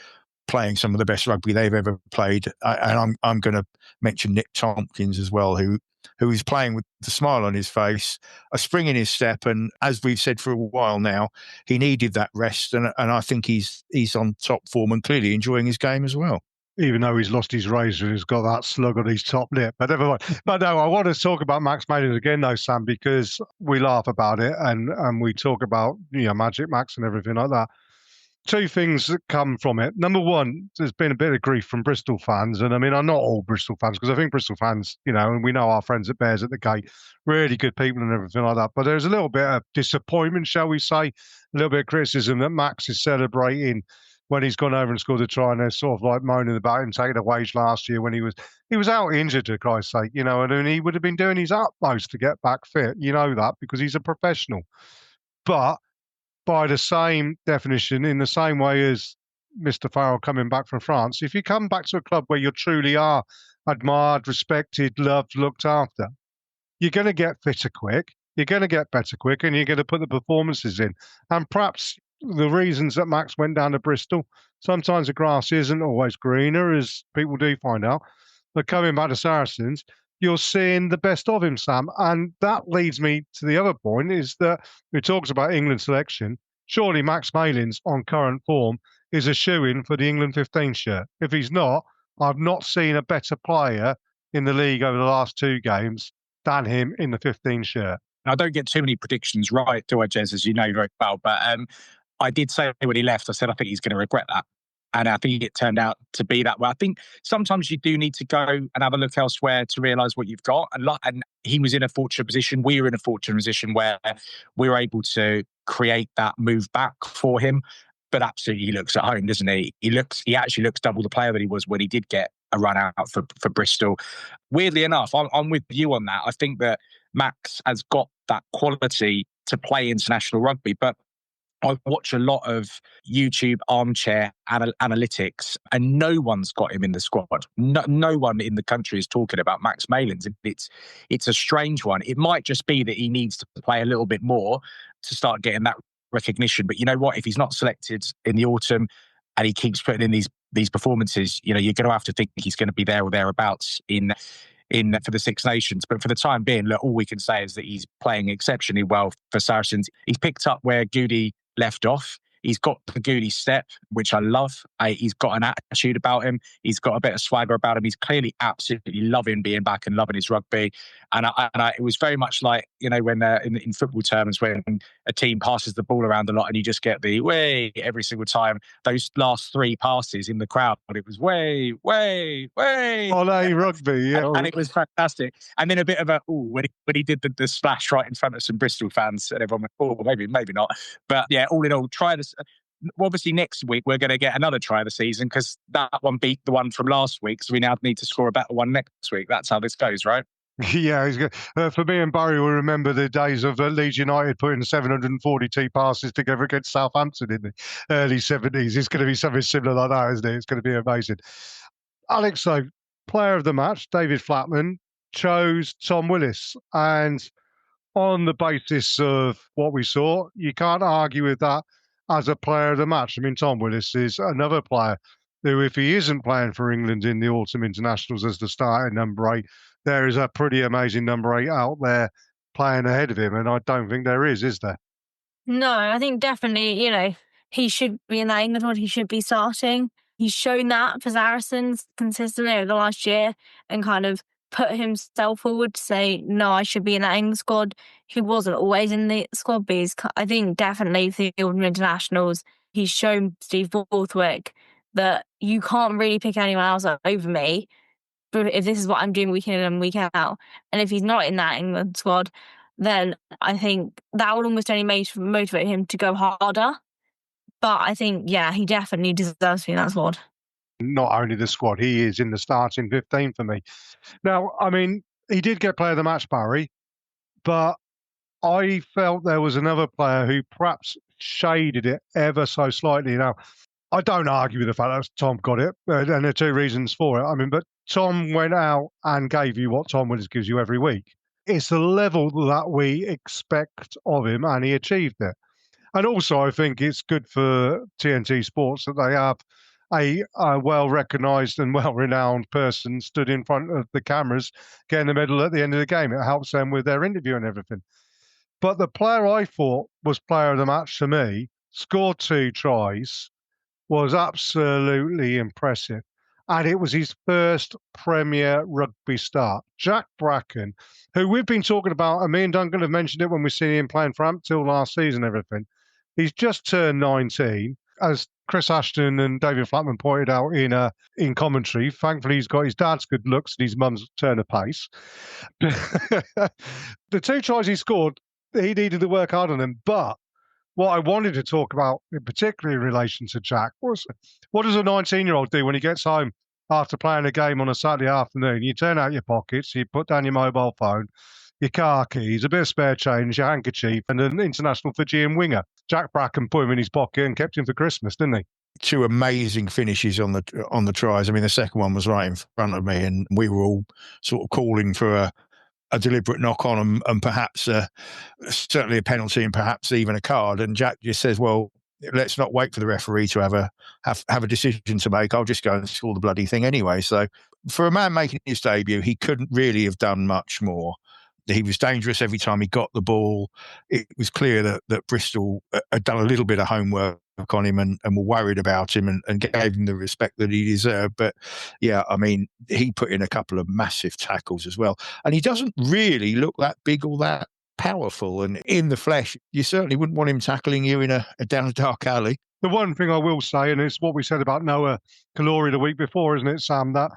playing some of the best rugby they've ever played. And I'm going to mention Nick Tompkins as well, who is playing with the smile on his face, a spring in his step. And as we've said for a while now, he needed that rest. And I think he's on top form and clearly enjoying his game as well. Even though he's lost his razor, he's got that slug on his top lip. But never mind. But no, I want to talk about Max Mauled again, though, Sam, because we laugh about it and we talk about, Magic Max and everything like that. Two things that come from it. Number one, there's been a bit of grief from Bristol fans. And I mean, I'm not all Bristol fans, because I think Bristol fans, and we know our friends at Bears at the Gate, really good people and everything like that. But there's a little bit of disappointment, shall we say, a little bit of criticism that Max is celebrating when he's gone over and scored a try, and they're sort of like moaning about him taking a wage last year when he was out injured, for Christ's sake, and he would have been doing his utmost to get back fit. You know that, because he's a professional. But by the same definition, in the same way as Mr. Farrell coming back from France, if you come back to a club where you truly are admired, respected, loved, looked after, you're going to get fitter quick, you're going to get better quick, and you're going to put the performances in. And perhaps the reasons that Max went down to Bristol, sometimes the grass isn't always greener, as people do find out. But coming back to Saracens, you're seeing the best of him, Sam. And that leads me to the other point, is that we talked about England selection. Surely Max Mauled, on current form, is a shoo-in for the England 15 shirt. If he's not, I've not seen a better player in the league over the last two games than him in the 15 shirt. I don't get too many predictions right, do I, Jez, as you know very well. But I did say when he left, I said, I think he's going to regret that. And I think it turned out to be that way. I think sometimes you do need to go and have a look elsewhere to realise what you've got. And he was in a fortunate position. We were in a fortunate position where we were able to create that move back for him. But absolutely, he looks at home, doesn't he? He actually looks double the player that he was when he did get a run out for Bristol. Weirdly enough, I'm with you on that. I think that Max has got that quality to play international rugby, but I watch a lot of YouTube armchair analytics, and no one's got him in the squad. No one in the country is talking about Max Mauled. It's a strange one. It might just be that he needs to play a little bit more to start getting that recognition. But you know what? If he's not selected in the autumn and he keeps putting in these performances, you're going to have to think he's going to be there or thereabouts in for the Six Nations. But for the time being, look, all we can say is that he's playing exceptionally well for Saracens. He's picked up where Goody left off. He's got the Goody step, which I love. He's got an attitude about him. He's got a bit of swagger about him. He's clearly absolutely loving being back and loving his rugby. And it was very much like, when in football terms, when a team passes the ball around a lot and you just get the way every single time. Those last three passes in the crowd, it was way. Olé rugby, yeah. And it was fantastic. And then a bit of a, when he did the splash right in front of some Bristol fans, and everyone went, maybe not. But yeah, all in all, try this. Obviously, next week we're going to get another try of the season because that one beat the one from last week. So we now need to score a better one next week. That's how this goes, right? Yeah, he's good. For me and Barry, we remember the days of Leeds United putting 742 passes together against Southampton in the early 70s. It's going to be something similar like that, isn't it? It's going to be amazing. Alex, so player of the match, David Flatman, chose Tom Willis. And on the basis of what we saw, you can't argue with that as a player of the match. I mean, Tom Willis is another player who, if he isn't playing for England in the autumn internationals as the starting number 8, there is a pretty amazing number 8 out there playing ahead of him. And I don't think there is there? No, I think definitely, he should be in that England squad. He should be starting. He's shown that for Saracens consistently over the last year and kind of put himself forward to say, no, I should be in that England squad. He wasn't always in the squad, but I think definitely for the autumn internationals, he's shown Steve Borthwick that you can't really pick anyone else over me. But if this is what I'm doing week in and week out, and if he's not in that England squad, then I think that would almost only motivate him to go harder. But I think, yeah, he definitely deserves to be in that squad. Not only the squad, he is in the starting 15 for me. Now, I mean, he did get player of the match, Barry, but I felt there was another player who perhaps shaded it ever so slightly. Now, I don't argue with the fact that Tom got it, and there are two reasons for it. I mean, but Tom went out and gave you what Tom Willis gives you every week. It's the level that we expect of him, and he achieved it. And also, I think it's good for TNT Sports that they have a well-recognised and well-renowned person stood in front of the cameras getting the medal at the end of the game. It helps them with their interview and everything. But the player I thought was player of the match to me, scored 2 tries, was absolutely impressive. And it was his first Premier Rugby start. Jack Bracken, who we've been talking about, and me and Duncan have mentioned it when we seen him playing for Amptill last season and everything. He's just turned 19. As Chris Ashton and David Flatman pointed out in commentary, thankfully he's got his dad's good looks and his mum's turn of pace. The 2 tries he scored, he needed to work hard on them. But what I wanted to talk about, in particular in relation to Jack, was what does a 19-year-old do when he gets home after playing a game on a Saturday afternoon? You turn out your pockets, you put down your mobile phone, your car keys, a bit of spare change, your handkerchief, and an international Fijian winger. Jack Bracken put him in his pocket and kept him for Christmas, didn't he? 2 amazing finishes on the tries. I mean, the second one was right in front of me, and we were all sort of calling for a deliberate knock on and perhaps certainly a penalty and perhaps even a card. And Jack just says, well, let's not wait for the referee to have a decision to make. I'll just go and score the bloody thing anyway. So for a man making his debut, he couldn't really have done much more. He was dangerous every time he got the ball. It was clear that Bristol had done a little bit of homework on him and were worried about him and gave him the respect that he deserved. But yeah, I mean, he put in a couple of massive tackles as well. And he doesn't really look that big or that powerful. And in the flesh, you certainly wouldn't want him tackling you in a down a dark alley. The one thing I will say, and it's what we said about Noah Kalori the week before, isn't it, Sam, that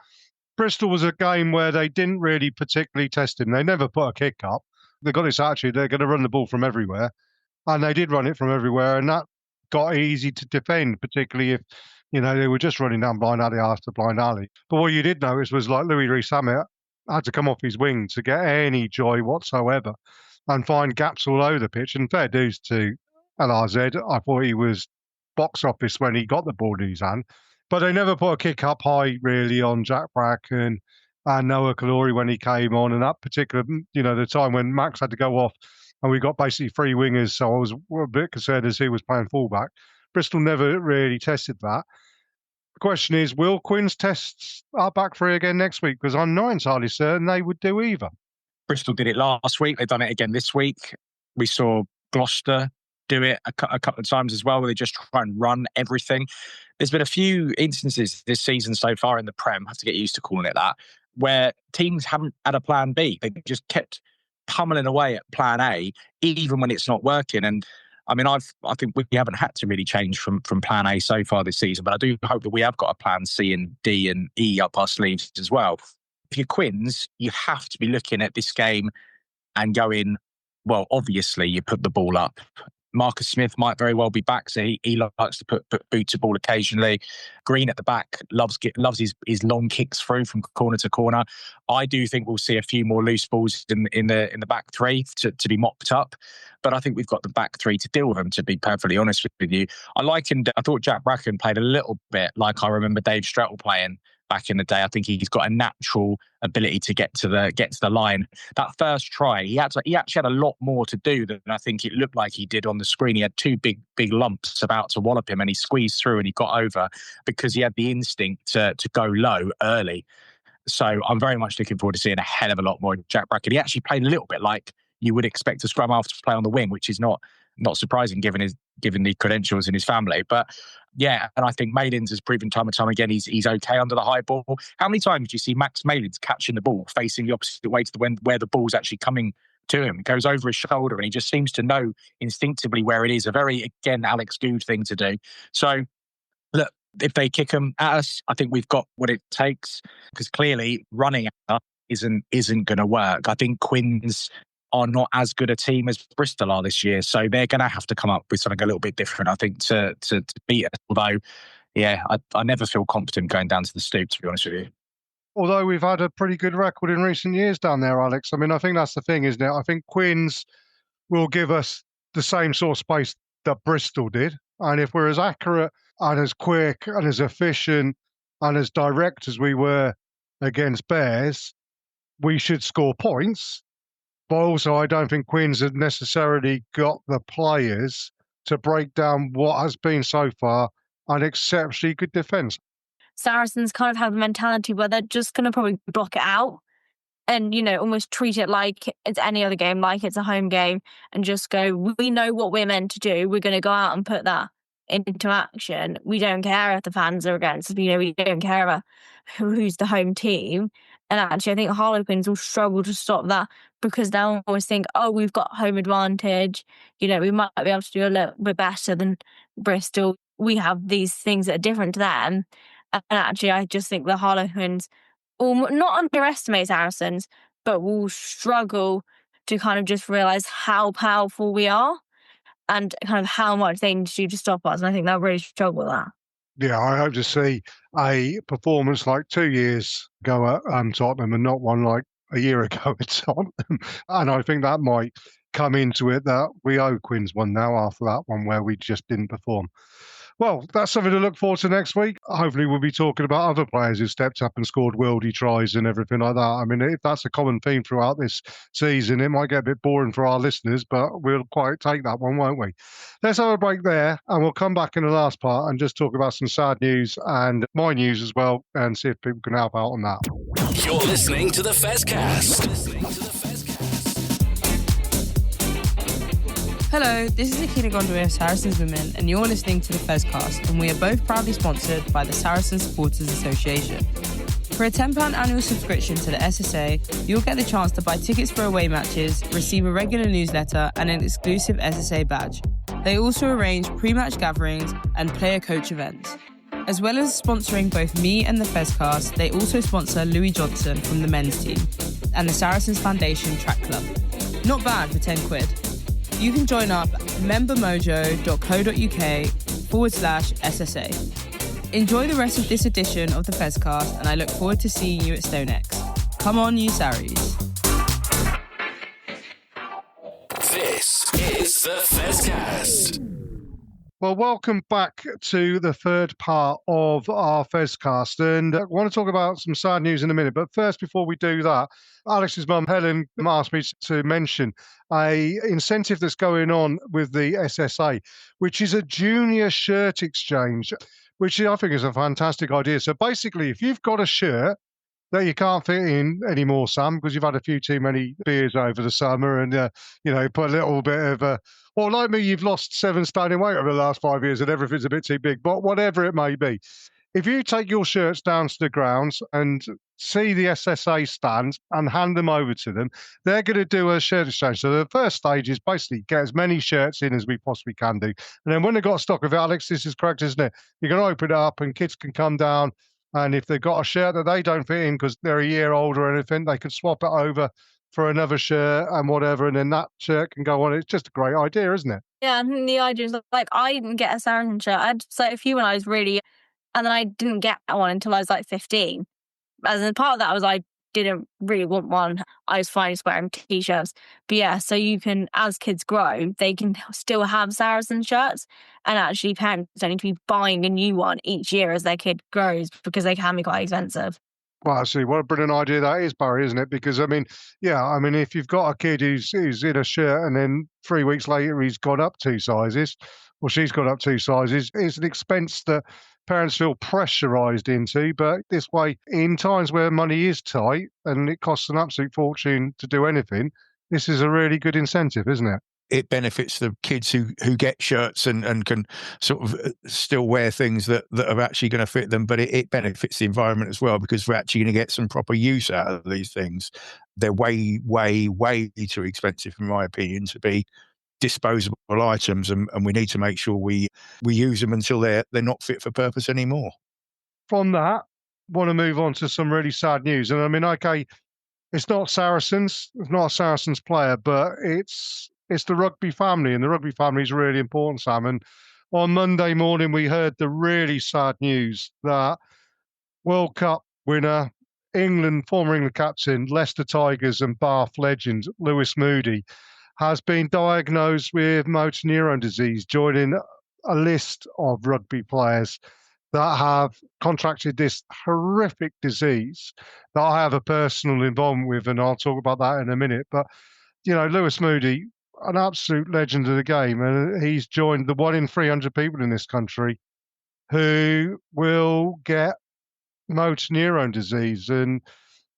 Bristol was a game where they didn't really particularly test him. They never put a kick up. They've got this attitude, they're going to run the ball from everywhere. And they did run it from everywhere. And that got easy to defend, particularly if, they were just running down blind alley after blind alley. But what you did notice was like Louis Rees-Zammit had to come off his wing to get any joy whatsoever and find gaps all over the pitch. And fair dues to LRZ. I thought he was box office when he got the ball in his hand. But they never put a kick up high, really, on Jack Bracken and Noah Kalori when he came on. And that particular, the time when Max had to go off and we got basically 3 wingers, so I was a bit concerned as he was playing fullback. Bristol never really tested that. The question is, will Quins test our back 3 again next week? Because I'm not entirely certain they would do either. Bristol did it last week. They've done it again this week. We saw Gloucester do it a couple of times as well, where they just try and run everything. There's been a few instances this season so far in the Prem, I have to get used to calling it that, where teams haven't had a plan B. They just kept pummeling away at plan A, even when it's not working. And I mean, I think we haven't had to really change from plan A so far this season, but I do hope that we have got a plan C and D and E up our sleeves as well. If you're Quins, you have to be looking at this game and going, well, obviously you put the ball up. Marcus Smith might very well be back, so he likes to put boot to ball occasionally. Green at the back loves his long kicks through from corner to corner. I do think we'll see a few more loose balls in the back 3 to be mopped up, but I think we've got the back 3 to deal with them. To be perfectly honest with you, I thought Jack Bracken played a little bit like I remember Dave Strettle playing back in the day. I think he's got a natural ability to get to the line. That first try, he actually had a lot more to do than I think it looked like he did on the screen. He had 2 big lumps about to wallop him, and he squeezed through and he got over because he had the instinct to go low early. So I'm very much looking forward to seeing a hell of a lot more Jack Bracken. He actually played a little bit like you would expect a scrum half to play on the wing, which is not surprising given the credentials in his family. But yeah, and I think Malins has proven time and time again he's okay under the high ball. How many times do you see Max Malins catching the ball facing the opposite way to where the ball's actually coming to him? It goes over his shoulder and he just seems to know instinctively where it is. A very, again, Alex Good thing to do. So look, if they kick them at us, I think we've got what it takes, because clearly running at us isn't going to work. I think Quins are not as good a team as Bristol are this year, so they're going to have to come up with something a little bit different, I think, to beat us. Although, yeah, I never feel confident going down to the Stoop, to be honest with you. Although we've had a pretty good record in recent years down there, Alex. I mean, I think that's the thing, isn't it? I think Quins will give us the same sort of space that Bristol did. And if we're as accurate and as quick and as efficient and as direct as we were against Bears, we should score points. But also, I don't think Quins have necessarily got the players to break down what has been so far an exceptionally good defence. Saracens kind of have the mentality where they're just going to probably block it out and, almost treat it like it's any other game, like it's a home game, and just go, we know what we're meant to do. We're going to go out and put that into action. We don't care if the fans are against us. We don't care about who's the home team. And actually, I think Harlequins will struggle to stop that because they'll always think, oh, we've got home advantage. We might be able to do a little bit better than Bristol. We have these things that are different to them. And actually, I just think the Harlequins will not underestimate Saracens, but will struggle to kind of just realise how powerful we are and kind of how much they need to do to stop us. And I think they'll really struggle with that. Yeah, I hope to see a performance like 2 years ago at Tottenham and not one like a year ago at Tottenham. And I think that might come into it that we owe Quins one now after that one where we just didn't perform. Well, that's something to look forward to next week. Hopefully we'll be talking about other players who stepped up and scored worldy tries and everything like that. I mean, if that's a common theme throughout this season, it might get a bit boring for our listeners, but we'll quite take that one, won't we? Let's have a break there, and we'll come back in the last part and just talk about some sad news and my news as well, and see if people can help out on that. You're listening to the Fezcast. Hello, this is Akina Gondwe of Saracens Women, and you're listening to the Fezcast, and we are both proudly sponsored by the Saracens Supporters Association. For a £10 annual subscription to the SSA, you'll get the chance to buy tickets for away matches, receive a regular newsletter, and an exclusive SSA badge. They also arrange pre-match gatherings and player-coach events. As well as sponsoring both me and the Fezcast, they also sponsor Louis Johnson from the men's team and the Saracens Foundation Track Club. Not bad for £10. You can join up membermojo.co.uk/SSA. Enjoy the rest of this edition of the Fezcast, and I look forward to seeing you at StoneX. Come on, you Sarries. This is the Fezcast. Well, welcome back to the third part of our Fezcast. And I want to talk about some sad news in a minute. But first, before we do that, Alex's mum, Helen, asked me to mention a incentive that's going on with the SSA, which is a junior shirt exchange, which I think is a fantastic idea. So basically, if you've got a shirt that you can't fit in anymore, Sam, because you've had a few too many beers over the summer and, put a little bit of or like me, you've lost 7 stone in weight over the last 5 years and everything's a bit too big, but whatever it may be. If you take your shirts down to the grounds and see the SSA stand and hand them over to them, they're going to do a shirt exchange. So the first stage is basically get as many shirts in as we possibly can do. And then when they've got stock of it, Alex, this is correct, isn't it? You're going to open it up and kids can come down. And if they've got a shirt that they don't fit in because they're a year older or anything, they could swap it over for another shirt and whatever, and then that shirt can go on. It's just a great idea, isn't it? Yeah, I think the idea is like I didn't get a Saracen shirt. I had a few when I was really, and then I didn't get one until I was like 15. As a part of that was I didn't really want one. I was fine just wearing t-shirts. But yeah, so you can, as kids grow, they can still have Saracen shirts, and actually parents don't need to be buying a new one each year as their kid grows because they can be quite expensive. Well, actually, what a brilliant idea that is, Barry, isn't it? Because, if you've got a kid who's in a shirt and then 3 weeks later he's gone up 2 sizes, or she's gone up 2 sizes, it's an expense that parents feel pressurised into. But this way, in times where money is tight and it costs an absolute fortune to do anything, this is a really good incentive, isn't it? It benefits the kids who get shirts and can sort of still wear things that are actually going to fit them, but it benefits the environment as well because we're actually going to get some proper use out of these things. They're way, way, way too expensive, in my opinion, to be disposable items, and we need to make sure we use them until they're not fit for purpose anymore. From that, I want to move on to some really sad news. And okay, it's not Saracens, it's not a Saracens player, but it's the rugby family, and the rugby family is really important, Sam. And on Monday morning, we heard the really sad news that World Cup winner, former England captain, Leicester Tigers and Bath legend, Lewis Moody, has been diagnosed with motor neuron disease, joining a list of rugby players that have contracted this horrific disease that I have a personal involvement with, and I'll talk about that in a minute. But, Lewis Moody, an absolute legend of the game, and he's joined the 1 in 300 people in this country who will get motor neurone disease. And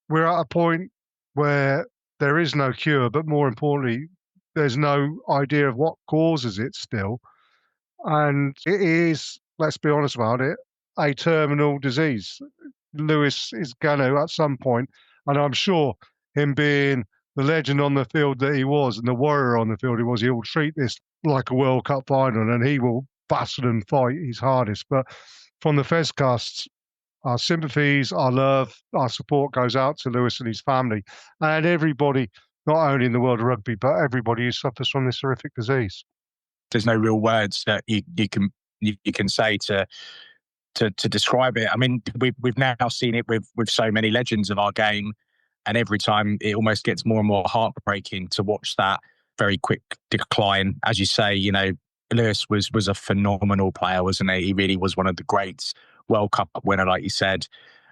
we're at a point where there is no cure, but more importantly, there's no idea of what causes it still. And it is, let's be honest about it, a terminal disease. Lewis is going to, at some point, and I'm sure him being the legend on the field that he was and the warrior on the field he was, he will treat this like a World Cup final and he will battle and fight his hardest. But from the Fezcast, our sympathies, our love, our support goes out to Lewis and his family and everybody, not only in the world of rugby, but everybody who suffers from this horrific disease. There's no real words that you can say to describe it. I mean, we've now seen it with so many legends of our game, and every time it almost gets more and more heartbreaking to watch that very quick decline. As you say, you know, Lewis was a phenomenal player, wasn't he? He really was one of the greats, World Cup winner, like you said.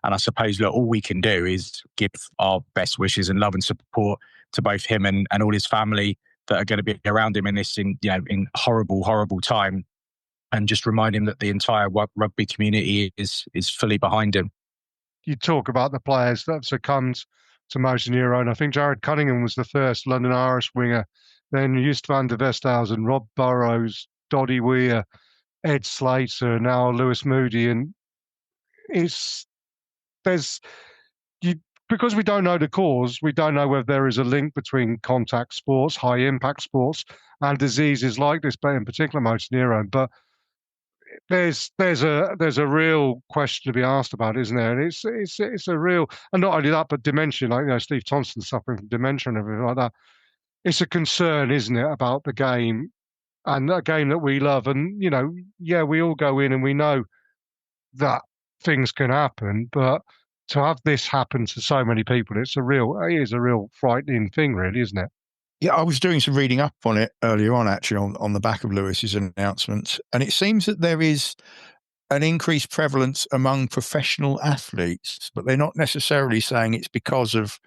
And I suppose, look, all we can do is give our best wishes and love and support to both him and all his family that are going to be around him in this, in horrible, horrible time. And just remind him that the entire rugby community is fully behind him. You talk about the players that have succumbed to motor neurone. I think Jared Cunningham was the first London Irish winger. Then Just van der Westhuizen, Rob Burrows, Doddy Weir, Ed Slater, now Lewis Moody. And because we don't know the cause, we don't know whether there is a link between contact sports, high impact sports, and diseases like this, but in particular motor neurone. But there's a real question to be asked about, isn't there? And it's a real, and not only that, but dementia. Like Steve Thompson suffering from dementia and everything like that. It's a concern, isn't it, about the game and a game that we love. And we all go in and we know that things can happen, but to have this happen to so many people, it is a real frightening thing, really, isn't it? Yeah, I was doing some reading up on it earlier on, actually, on the back of Lewis's announcement. And it seems that there is an increased prevalence among professional athletes, but they're not necessarily saying it's because of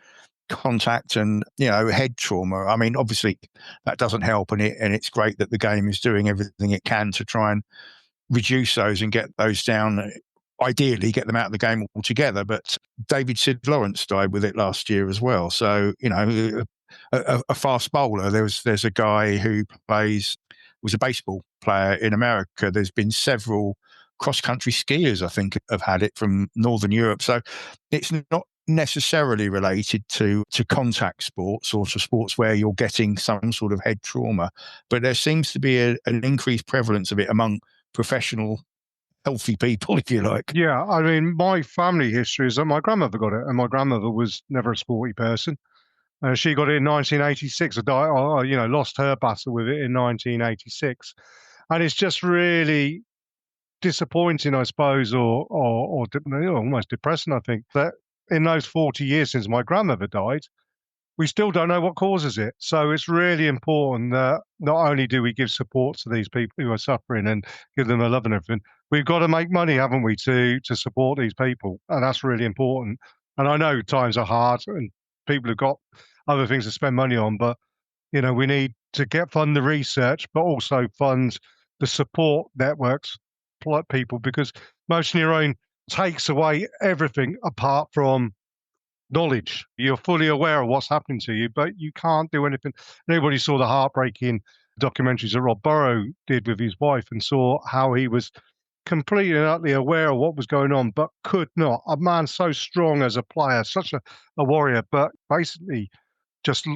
contact and, head trauma. I mean, obviously, that doesn't help. And it's great that the game is doing everything it can to try and reduce those and get those down. Ideally, get them out of the game altogether. But David Sid Lawrence died with it last year as well. So, a fast bowler. There's a guy who was a baseball player in America. There's been several cross-country skiers, I think, have had it from Northern Europe. So it's not necessarily related to contact sports or to sports where you're getting some sort of head trauma. But there seems to be an increased prevalence of it among professional healthy people, if you like. Yeah, I mean, my family history is that my grandmother got it, and my grandmother was never a sporty person. She got it in 1986. Lost her battle with it in 1986, and it's just really disappointing, I suppose, or almost depressing. I think that in those 40 years since my grandmother died, we still don't know what causes it. So it's really important that not only do we give support to these people who are suffering and give them a love and everything, we've got to make money, haven't we, to support these people, and that's really important. And I know times are hard, and people have got other things to spend money on, but we need to fund the research, but also fund the support networks, like people, because motor neurone takes away everything apart from knowledge. You're fully aware of what's happening to you, but you can't do anything. Anybody saw the heartbreaking documentaries that Rob Burrow did with his wife and saw how he was completely and utterly aware of what was going on, but could not. A man so strong as a player, such a warrior, but basically just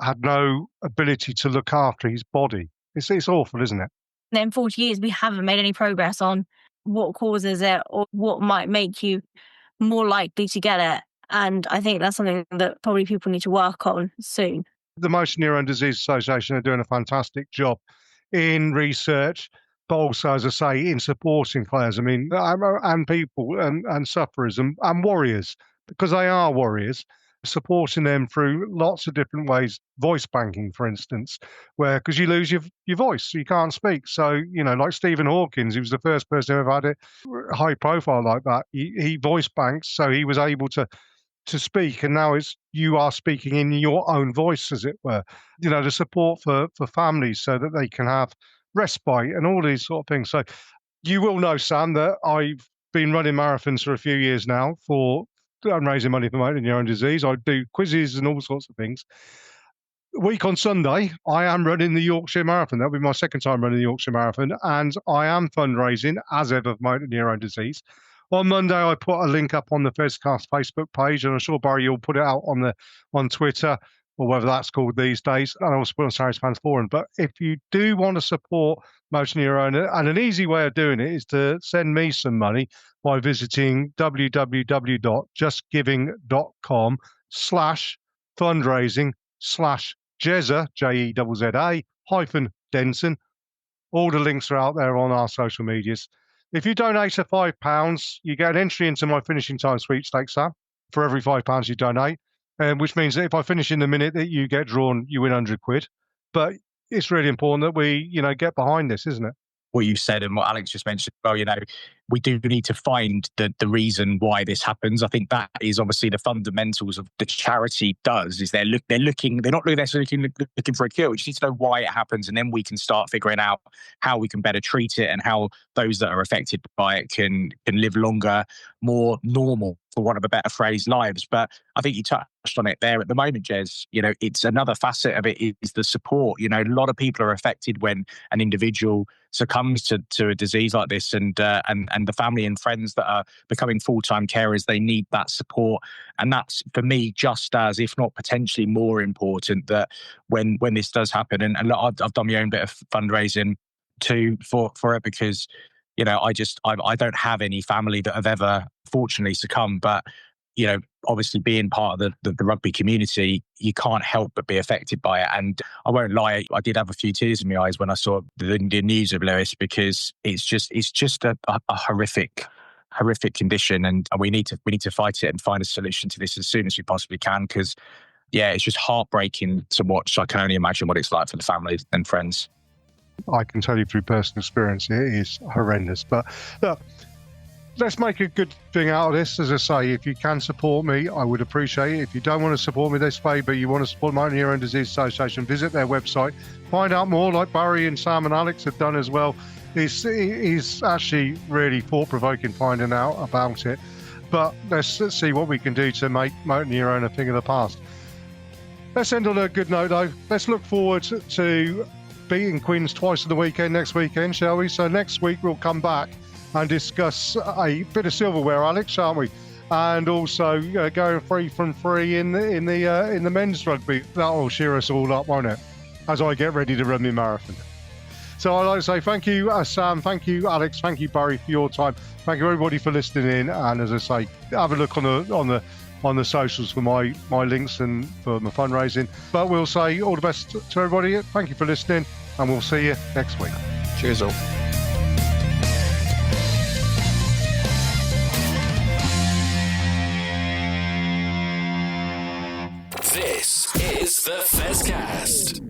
had no ability to look after his body. It's awful, isn't it? In 40 years, we haven't made any progress on what causes it or what might make you more likely to get it. And I think that's something that probably people need to work on soon. The Motor Neurone Disease Association are doing a fantastic job in research, but also, as I say, in supporting players. I mean, and people and sufferers and warriors, because they are warriors, supporting them through lots of different ways. Voice banking, for instance, because you lose your voice, so you can't speak. So, like Stephen Hawkins, he was the first person who ever had it high profile like that. He voice banks, so he was able to speak, and now you are speaking in your own voice, as it were. The support for families so that they can have respite and all these sort of things. So You will know, Sam, that I've been running marathons for a few years now for raising money for motor neurone disease. I do quizzes and all sorts of things. Week on Sunday, I am running the Yorkshire Marathon. That'll be my second time running the Yorkshire Marathon, and I am fundraising, as ever, for motor neurone disease. On Monday, I put a link up on the Fezcast Facebook page, and I'm sure, Barry, you'll put it out on Twitter, or whatever that's called these days, and I'll put it on Saracens Fans Forum. But if you do want to support motor neurone, and an easy way of doing it is to send me some money by visiting www.justgiving.com/fundraising/Jezza, Jezza -Denson. All the links are out there on our social medias. If you donate to £5, you get an entry into my finishing time sweepstakes, Sam, for every £5 you donate, which means that if I finish in the minute that you get drawn, you win £100. But it's really important that we, get behind this, isn't it? What you said and what Alex just mentioned, well, we do need to find the reason why this happens. I think that is obviously the fundamentals of the charity does, is they're not looking for a cure. We just need to know why it happens, and then we can start figuring out how we can better treat it and how those that are affected by it can live longer, more normal, for want of a better phrase, lives. But I think you touched on it there at the moment, Jez. It's another facet of it is the support. A lot of people are affected when an individual succumbs to a disease like this, and the family and friends that are becoming full-time carers, they need that support. And that's, for me, just as, if not potentially more important, that when this does happen, and I've done my own bit of fundraising too for it, because I don't have any family that have ever fortunately succumbed, but obviously being part of the rugby community, you can't help but be affected by it. And I won't lie, I did have a few tears in my eyes when I saw the news of Lewis, because it's just a horrific condition, and we need to fight it and find a solution to this as soon as we possibly can, because it's just heartbreaking to watch. I can only imagine what it's like for the family and friends. I can tell you through personal experience, it is horrendous. But look, let's make a good thing out of this. As I say, if you can support me, I would appreciate it. If you don't want to support me this way, but you want to support Motor Neurone Disease Association, visit their website, find out more, like Barry and Sam and Alex have done as well. It's actually really thought-provoking finding out about it. But let's see what we can do to make motor neurone a thing of the past. Let's end on a good note, though. Let's look forward to beating Quins twice in the weekend next weekend, shall we? So next week we'll come back and discuss a bit of silverware, Alex, shan't we? And also going 3 from 3 in the men's rugby. That'll cheer us all up, won't it? As I get ready to run my marathon. So I'd like to say thank you, Sam. Thank you, Alex. Thank you, Barry, for your time. Thank you, everybody, for listening in. And as I say, have a look on the socials for my links and for my fundraising. But we'll say all the best to everybody. Thank you for listening, and we'll see you next week. Cheers all. This is the Fezcast.